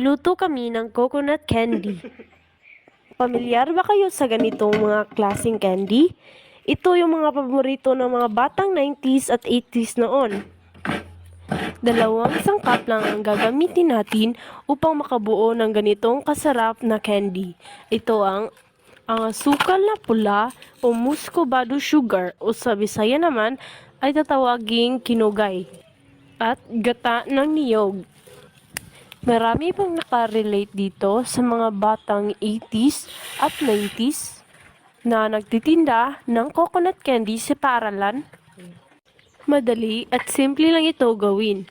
Luto kami ng coconut candy. Pamilyar ba kayo sa ganitong mga klaseng candy? Ito yung mga paborito ng mga batang 90s at 80s noon. Dalawang sangkap lang ang gagamitin natin upang makabuo ng ganitong kasarap na candy. Ito ang asukal na pula o muscovado sugar o sa Bisaya naman ay tatawaging kinugay at gata ng niyog. Marami pang nakarelate dito sa mga batang 80s at 90s na nagtitinda ng coconut candy sa paaralan. Madali at simple lang ito gawin.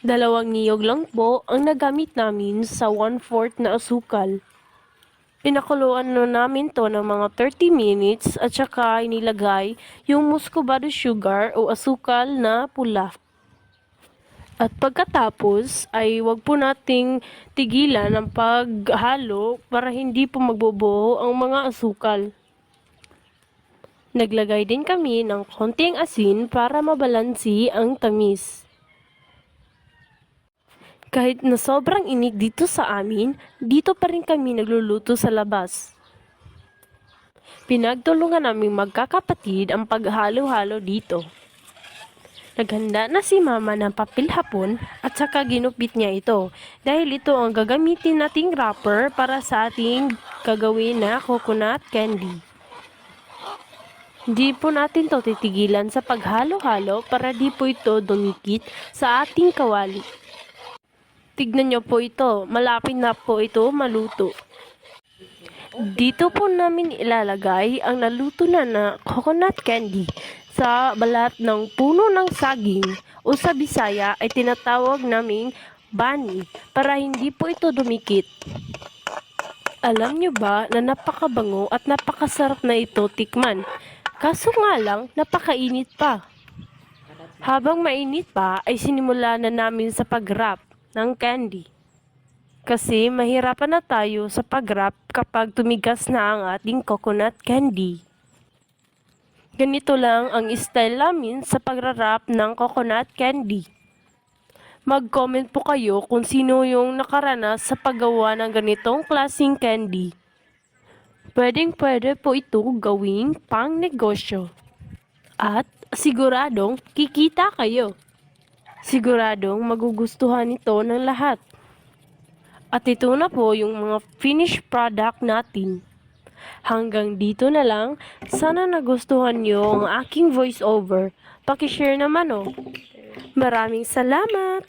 Dalawang niyog lang po ang nagamit namin sa 1/4 na asukal. Pinakuluan na namin to ng mga 30 minutes at saka inilagay yung muscovado sugar o asukal na pula. At pagkatapos ay wag po nating tigilan ang paghalo para hindi po magbobuo ang mga asukal. Naglagay din kami ng konting asin para mabalansi ang tamis. Kahit na sobrang init dito sa amin, dito pa rin kami nagluluto sa labas. Pinagtulungan naming magkakapatid ang paghalo-halo dito. Naghanda na si mama ng papel hapon at saka ginupit niya ito dahil ito ang gagamitin nating wrapper para sa ating gagawin na coconut candy. Hindi po natin to titigilan sa paghalo-halo para di po ito dumikit sa ating kawali. Tignan nyo po ito, malapit na po ito maluto. Dito po namin ilalagay ang naluto na coconut candy sa balat ng puno ng saging o sa Bisaya ay tinatawag naming bani para hindi po ito dumikit. Alam nyo ba na napakabango at napakasarap na ito tikman? Kaso nga lang, napakainit pa. Habang mainit pa ay sinimula na namin sa pag-wrap ng candy. Kasi mahirapan na tayo sa pag-wrap kapag tumigas na ang ating coconut candy. Ganito lang ang style namin sa pag-wrap ng coconut candy. Mag-comment po kayo kung sino yung nakaranas sa paggawa ng ganitong klaseng candy. Pwedeng-pwede po ito gawing pang negosyo. At siguradong kikita kayo. Siguradong magugustuhan ito ng lahat. At ito na po yung mga finished product natin. Hanggang dito na lang. Sana nagustuhan nyo ang aking voiceover. Pakishare naman oh. Maraming salamat!